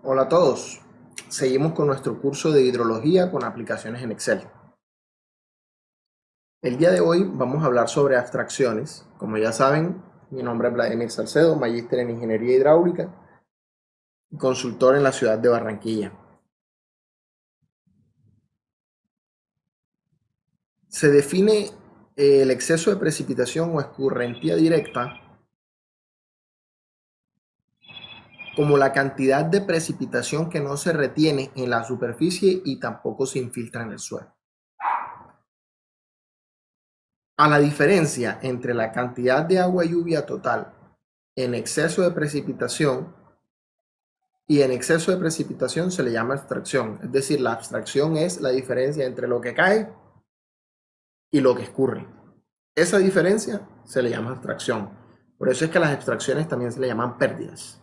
Hola a todos. Seguimos con nuestro curso de hidrología con aplicaciones en Excel. El día de hoy vamos a hablar sobre abstracciones. Como ya saben, mi nombre es Vladimir Salcedo, magíster en Ingeniería Hidráulica y consultor en la ciudad de Barranquilla. Se define el exceso de precipitación o escurrentía directa como la cantidad de precipitación que no se retiene en la superficie y tampoco se infiltra en el suelo. A la diferencia entre la cantidad de agua lluvia total en exceso de precipitación y en exceso de precipitación se le llama abstracción. Es decir, la abstracción es la diferencia entre lo que cae y lo que escurre. Esa diferencia se le llama abstracción. Por eso es que a las abstracciones también se le llaman pérdidas.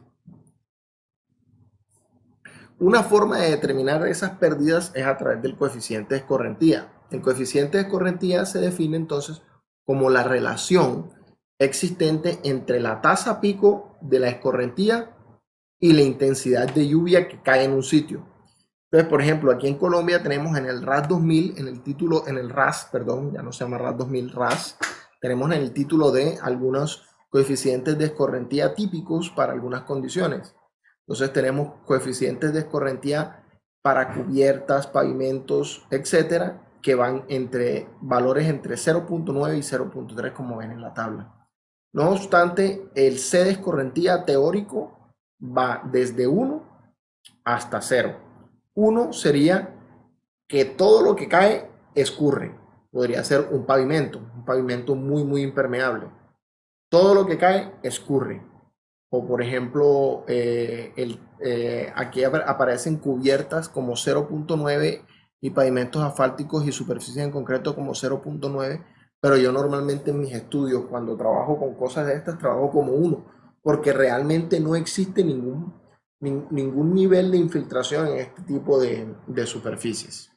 Una forma de determinar esas pérdidas es a través del coeficiente de escorrentía. El coeficiente de escorrentía se define entonces como la relación existente entre la tasa pico de la escorrentía y la intensidad de lluvia que cae en un sitio. Entonces, por ejemplo, aquí en Colombia tenemos en el RAS 2000, en el RAS, perdón, ya no se llama RAS 2000, RAS, tenemos en el título de algunos coeficientes de escorrentía típicos para algunas condiciones. Entonces tenemos coeficientes de escorrentía para cubiertas, pavimentos, etcétera, que van entre valores entre 0.9 y 0.3 como ven en la tabla. No obstante, el C de escorrentía teórico va desde 1 hasta 0. 1 sería que todo lo que cae escurre. Podría ser un pavimento muy impermeable. Todo lo que cae escurre. O por ejemplo, aquí aparecen cubiertas como 0.9 y pavimentos asfálticos y superficies en concreto como 0.9, pero yo normalmente en mis estudios, cuando trabajo con cosas de estas, trabajo como 1, porque realmente no existe ningún nivel de infiltración en este tipo de superficies.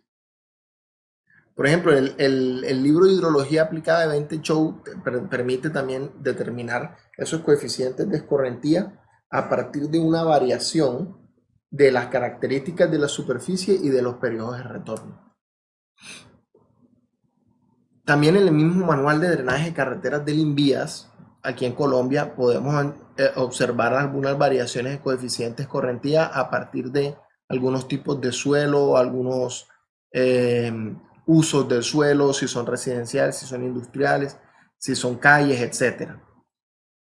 Por ejemplo, el libro de hidrología aplicada de Bente Chow permite también determinar esos coeficientes de escorrentía a partir de una variación de las características de la superficie y de los periodos de retorno. También en el mismo manual de drenaje de carreteras del INVIAS, aquí en Colombia, podemos observar algunas variaciones de coeficientes de escorrentía a partir de algunos tipos de suelo, algunos eh, usos del suelo, si son residenciales, si son industriales, si son calles, etc.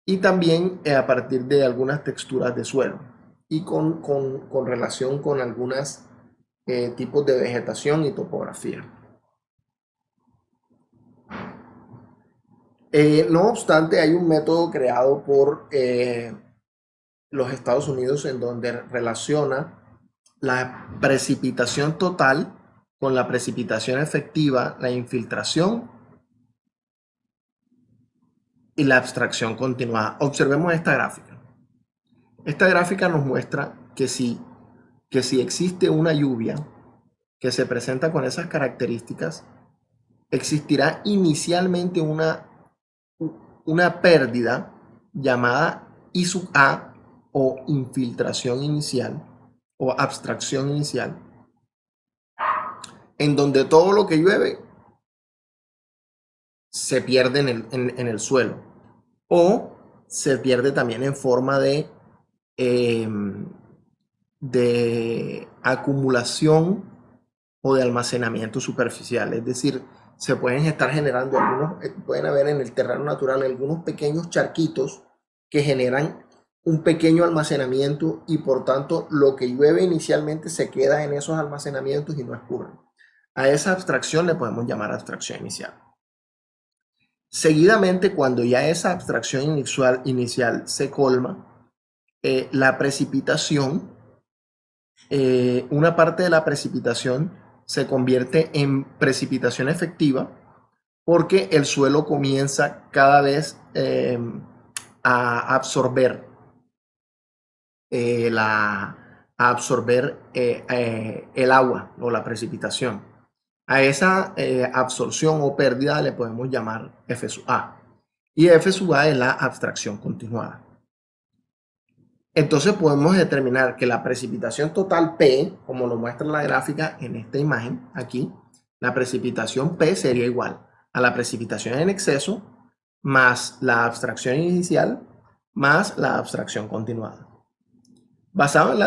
Y también a partir de algunas texturas de suelo y con relación con algunos tipos de vegetación y topografía. No obstante, hay un método creado por los Estados Unidos en donde relaciona la precipitación total con la precipitación efectiva, la infiltración y la abstracción continuada. Observemos esta gráfica. Esta gráfica nos muestra que si existe una lluvia que se presenta con esas características, existirá inicialmente una pérdida llamada I sub A o infiltración inicial o abstracción inicial, en donde todo lo que llueve se pierde en el suelo o se pierde también en forma eh, de acumulación o de almacenamiento superficial. Es decir, se pueden estar generando pueden haber en el terreno natural algunos pequeños charquitos que generan un pequeño almacenamiento y por tanto lo que llueve inicialmente se queda en esos almacenamientos y no escurre. A esa abstracción le podemos llamar abstracción inicial. Seguidamente, cuando ya esa abstracción inicial se colma, la precipitación, una parte de la precipitación se convierte en precipitación efectiva porque el suelo comienza cada vez a absorber el agua o la precipitación. A esa absorción o pérdida le podemos llamar F sub A. Y F sub A es la abstracción continuada. Entonces podemos determinar que la precipitación total P, como lo muestra la gráfica en esta imagen aquí, la precipitación P sería igual a la precipitación en exceso más la abstracción inicial más la abstracción continuada. Basado en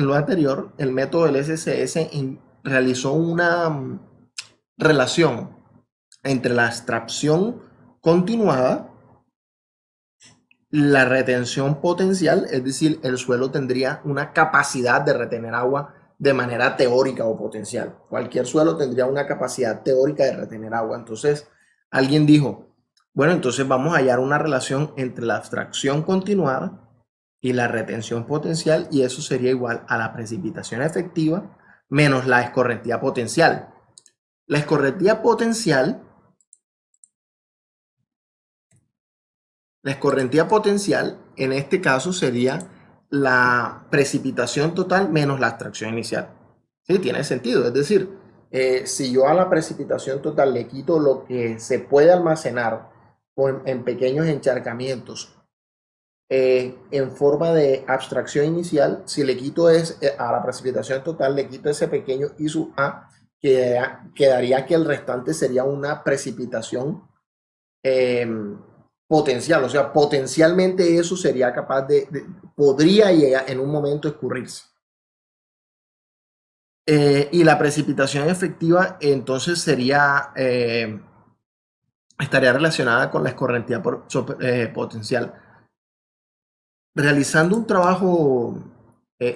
lo anterior, el método del SSS realizó una relación entre la abstracción continuada, la retención potencial, es decir, el suelo tendría una capacidad de retener agua de manera teórica o potencial. Cualquier suelo tendría una capacidad teórica de retener agua. Entonces, alguien dijo, bueno, entonces vamos a hallar una relación entre la abstracción continuada y la retención potencial, y eso sería igual a la precipitación efectiva menos la escorrentía potencial. La escorrentía potencial, en este caso sería la precipitación total menos la abstracción inicial. ¿Sí? Tiene sentido. Es decir, si yo a la precipitación total le quito lo que se puede almacenar en pequeños encharcamientos en forma de abstracción inicial, si le quito a la precipitación total, le quito ese pequeño I sub A, quedaría que el restante sería una precipitación eh, potencial, o sea, potencialmente eso sería capaz podría llegar en un momento escurrirse. Y la precipitación efectiva entonces estaría relacionada con la escorrentía potencial. Realizando un trabajo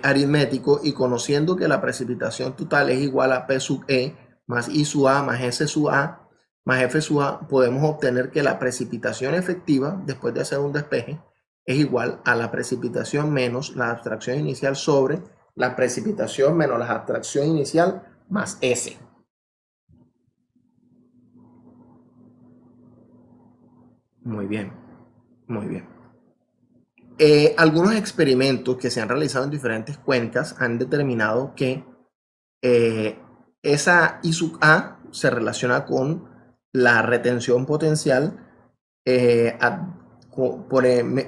aritmético y conociendo que la precipitación total es igual a P sub E más I sub A más S sub A más F sub A, podemos obtener que la precipitación efectiva, después de hacer un despeje, es igual a la precipitación menos la abstracción inicial sobre la precipitación menos la abstracción inicial más S. Muy bien, muy bien. Algunos experimentos que se han realizado en diferentes cuencas han determinado que eh, esa I sub A se relaciona con la retención potencial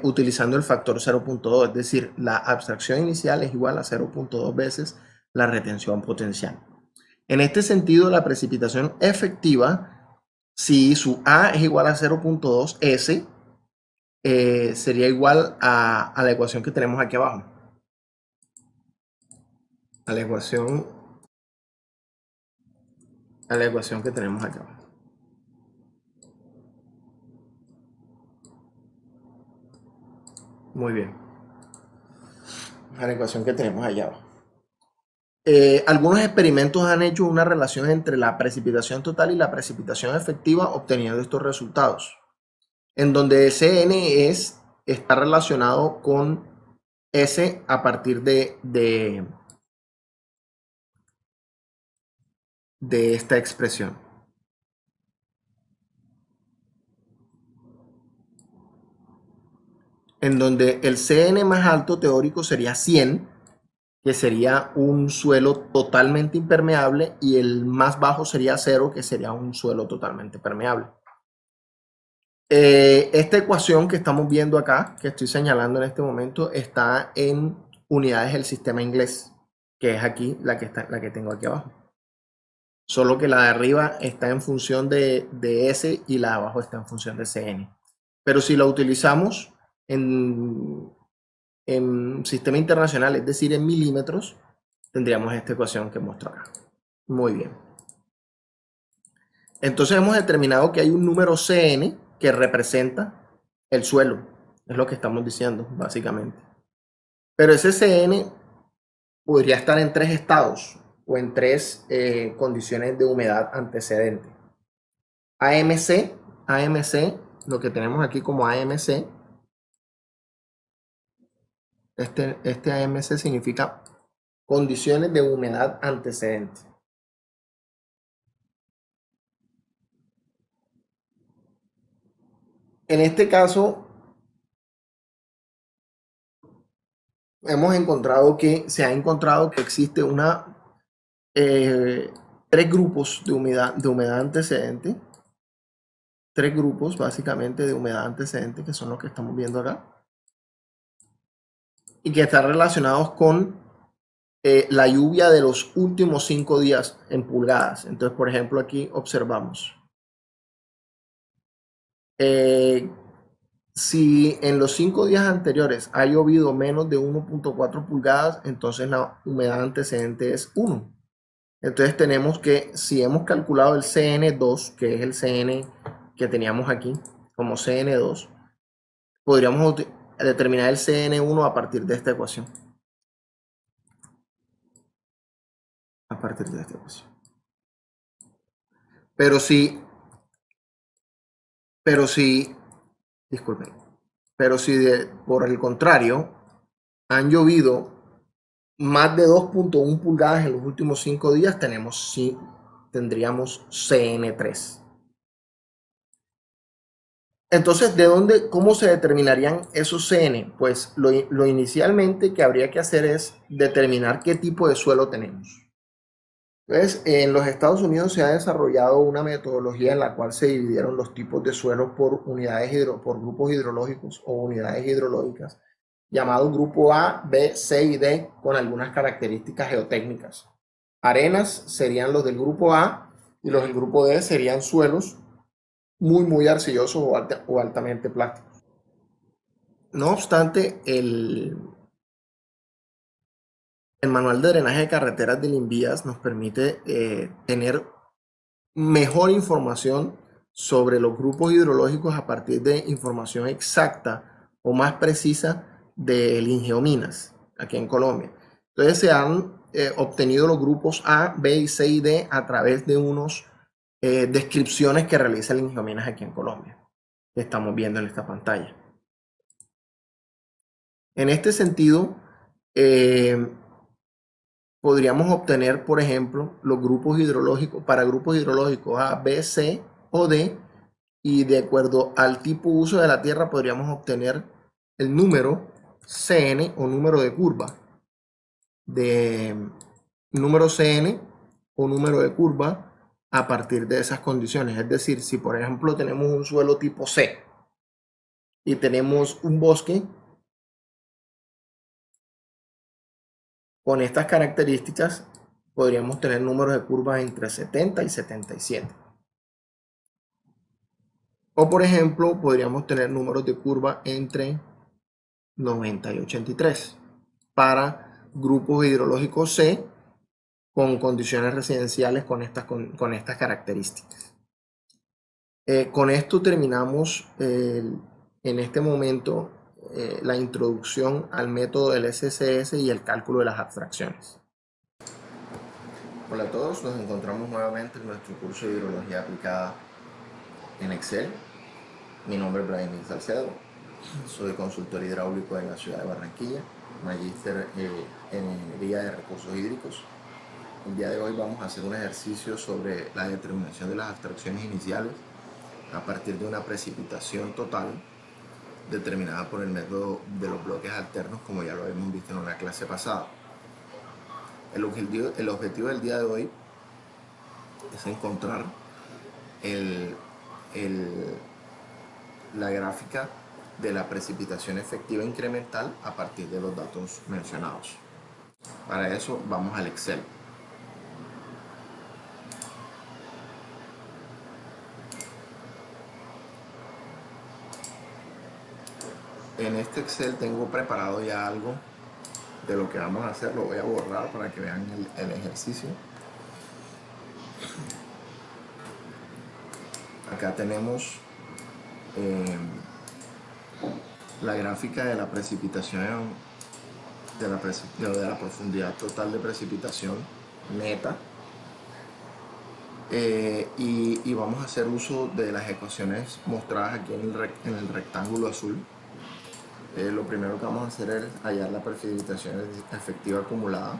utilizando el factor 0.2, es decir, la abstracción inicial es igual a 0.2 veces la retención potencial. En este sentido, la precipitación efectiva, si I sub A es igual a 0.2 S, sería igual a la ecuación que tenemos aquí abajo. A la ecuación que tenemos aquí abajo. Muy bien. A la ecuación que tenemos allá abajo. Algunos experimentos han hecho una relación entre la precipitación total y la precipitación efectiva obteniendo estos resultados, en donde Cn está relacionado con S a partir de esta expresión, en donde el Cn más alto teórico sería 100, que sería un suelo totalmente impermeable, y el más bajo sería 0, que sería un suelo totalmente permeable. Esta ecuación que estamos viendo acá, que estoy señalando en este momento, está en unidades del sistema inglés, que es aquí la que tengo aquí abajo. Solo que la de arriba está en función de S y la de abajo está en función de Cn. Pero si la utilizamos en sistema internacional, es decir, en milímetros, tendríamos esta ecuación que muestro acá. Muy bien. Entonces hemos determinado que hay un número Cn que representa el suelo. Es lo que estamos diciendo, básicamente. Pero ese Cn podría estar en tres estados o en tres condiciones de humedad antecedente. AMC, lo que tenemos aquí como AMC, este AMC significa condiciones de humedad antecedente. En este caso, se ha encontrado que existe tres grupos de humedad antecedente, tres grupos básicamente de humedad antecedente, que son los que estamos viendo acá. y que están relacionados con la lluvia de los últimos 5 días en pulgadas. Entonces, por ejemplo, aquí observamos. Eh, si en los 5 días anteriores ha llovido menos de 1.4 pulgadas, entonces la humedad antecedente es 1. Entonces tenemos que, si hemos calculado el CN2, que es el CN que teníamos aquí como CN2, podríamos determinar el CN1 a partir de esta ecuación. A partir de esta ecuación. Pero si, pero si, disculpen, pero si por el contrario han llovido más de 2.1 pulgadas en los últimos 5 días, tendríamos CN3. Entonces, cómo se determinarían esos CN? Pues lo inicialmente que habría que hacer es determinar qué tipo de suelo tenemos. Entonces, en los Estados Unidos se ha desarrollado una metodología en la cual se dividieron los tipos de suelos por por grupos hidrológicos o unidades hidrológicas, llamado grupo A, B, C y D, con algunas características geotécnicas. Arenas serían los del grupo A y los del grupo D serían suelos muy arcillosos o altamente plásticos. No obstante, el manual de drenaje de carreteras del INVIAS nos permite tener mejor información sobre los grupos hidrológicos a partir de información exacta o más precisa del Ingeominas, aquí en Colombia. Entonces se han obtenido los grupos A, B, C y D a través de unas descripciones que realiza el Ingeominas aquí en Colombia, que estamos viendo en esta pantalla. En este sentido, podríamos obtener, por ejemplo, los grupos hidrológicos, para grupos hidrológicos A, B, C o D, y de acuerdo al tipo de uso de la tierra podríamos obtener el número CN o número de curva, de número CN o número de curva a partir de esas condiciones. Es decir, si por ejemplo tenemos un suelo tipo C y tenemos un bosque con estas características, podríamos tener números de curvas entre 70 y 77. O por ejemplo, podríamos tener números de curva entre 90 y 83 para grupos hidrológicos C con condiciones residenciales con estas características. Con esto terminamos en este momento la introducción al método del SSS y el cálculo de las abstracciones. Hola a todos, nos encontramos nuevamente en nuestro curso de hidrología aplicada en Excel. Mi nombre es Brian Salcedo, soy consultor hidráulico en la ciudad de Barranquilla, magíster en ingeniería de recursos hídricos. El día de hoy vamos a hacer un ejercicio sobre la determinación de las abstracciones iniciales a partir de una precipitación total determinada por el método de los bloques alternos, como ya lo habíamos visto en una clase pasada. El objetivo del día de hoy es encontrar la gráfica de la precipitación efectiva incremental a partir de los datos mencionados. Para eso vamos al Excel. En este Excel tengo preparado ya algo de lo que vamos a hacer. Lo voy a borrar para que vean el ejercicio. Acá tenemos la gráfica de la precipitación, de la profundidad total de precipitación neta. Y vamos a hacer uso de las ecuaciones mostradas aquí en el rectángulo azul. Lo primero que vamos a hacer es hallar la precipitación efectiva acumulada.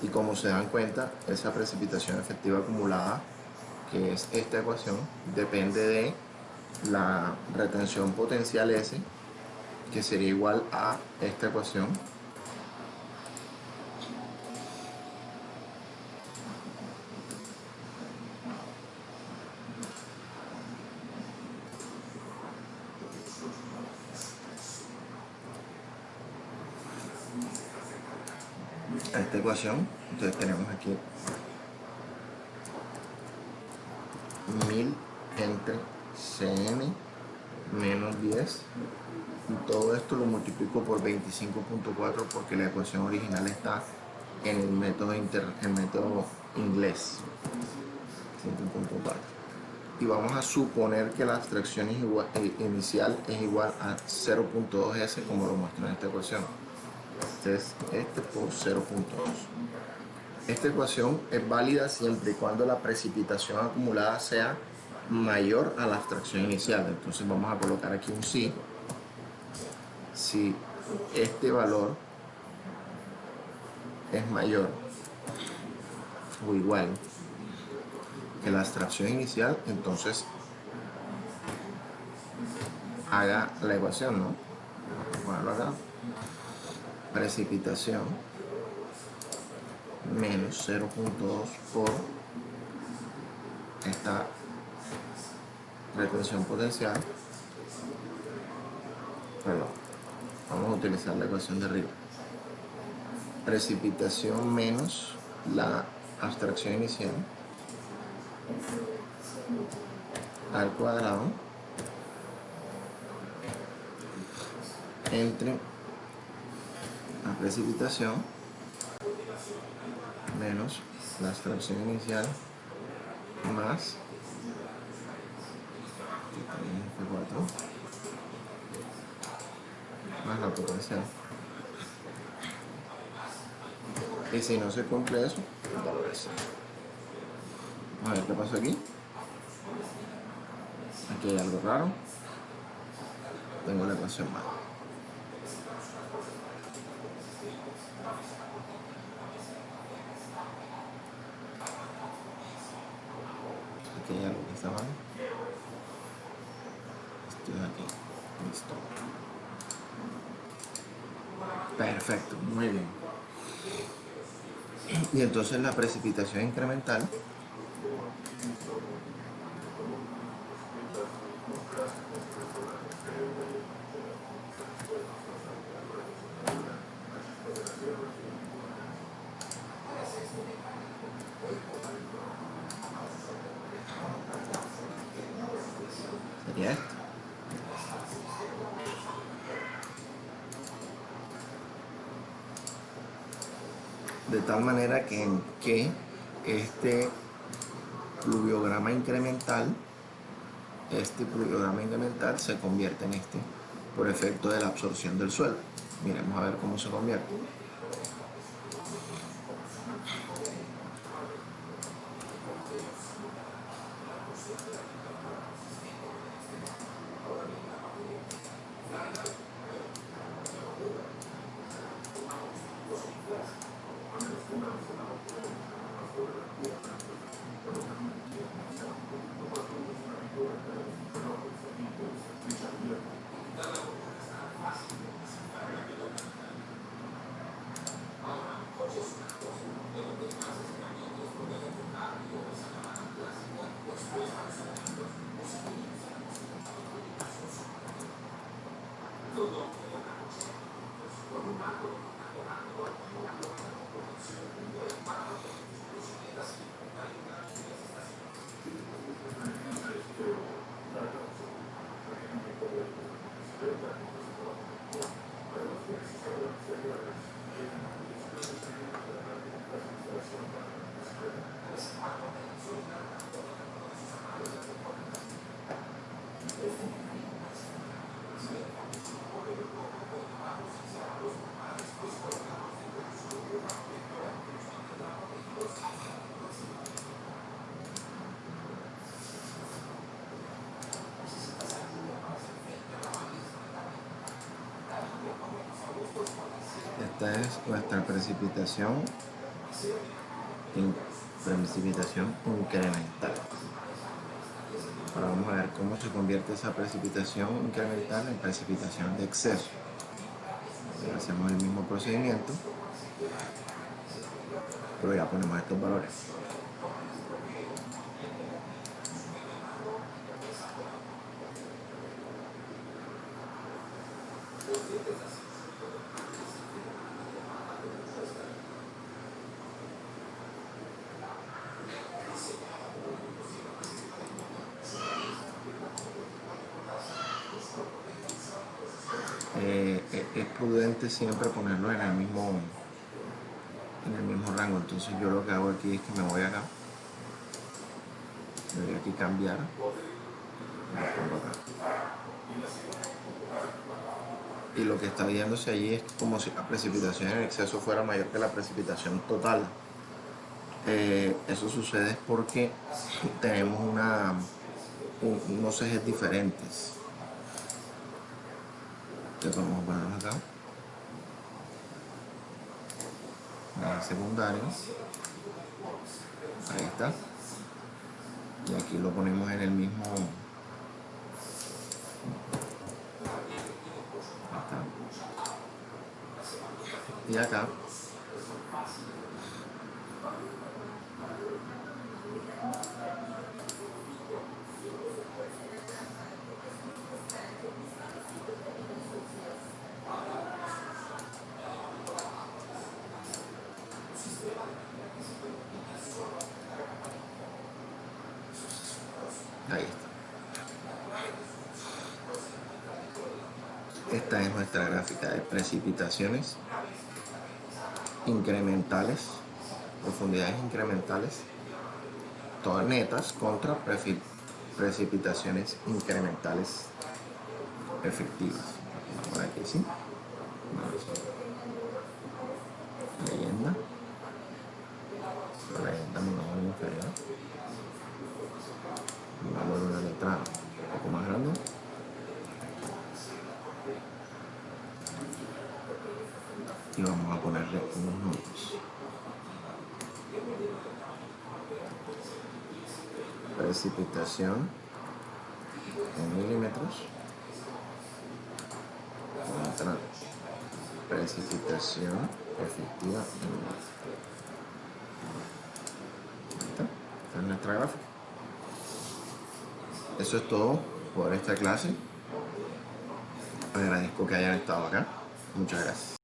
Y como se dan cuenta, esa precipitación efectiva acumulada, que es esta ecuación, depende de la retención potencial S, que sería igual a esta ecuación, a esta ecuación. Entonces tenemos aquí 1000 entre Cm menos 10, y todo esto lo multiplico por 25.4 porque la ecuación original está en el método, el método inglés. 5.4. Y vamos a suponer que la abstracción inicial es igual a 0.2s, como lo muestro en esta ecuación. Entonces, este por 0.2. Esta ecuación es válida siempre y cuando la precipitación acumulada sea mayor a la abstracción inicial. Entonces vamos a colocar aquí un sí. Si este valor es mayor o igual que la abstracción inicial, entonces haga la ecuación, ¿no? Vamos a ponerlo acá. Precipitación menos 0.2 por esta retención potencial. Perdón, vamos a utilizar la ecuación de arriba. Precipitación menos la abstracción inicial al cuadrado entre la precipitación menos la abstracción inicial más más la potencial. Y si no se cumple eso, valores. A ver qué pasa aquí. Aquí hay algo raro. Tengo la ecuación mal. Aquí hay algo que está mal. Estoy aquí. Listo. Perfecto, muy bien. Y entonces la precipitación incremental sería esto. De tal manera que este pluviograma incremental se convierte en este por efecto de la absorción del suelo. Miremos a ver cómo se convierte. Esta es nuestra precipitación incremental. Ahora vamos a ver cómo se convierte esa precipitación incremental en precipitación de exceso. Hacemos el mismo procedimiento, pero ya ponemos estos valores. es prudente siempre ponerlo en el mismo rango. Entonces yo lo que hago aquí es que me voy acá, me voy aquí a cambiar, y lo pongo acá. Y lo que está viéndose allí es como si la precipitación en exceso fuera mayor que la precipitación total. Eso sucede porque tenemos unos ejes diferentes. Entonces vamos a ponerlo acá, eje secundario, ahí está, y aquí lo ponemos en el mismo, acá, y acá ahí está. Esta es nuestra gráfica de precipitaciones incrementales, profundidades incrementales, todas netas contra precipitaciones incrementales efectivas. Por aquí sí. Leyenda. Leyenda menor o inferior. Vamos a una letra un poco más grande. Y vamos a ponerle unos números. Precipitación en milímetros contra precipitación efectiva en milímetros. Esta es nuestra gráfica. Eso es todo por esta clase. Agradezco que hayan estado acá. Muchas gracias.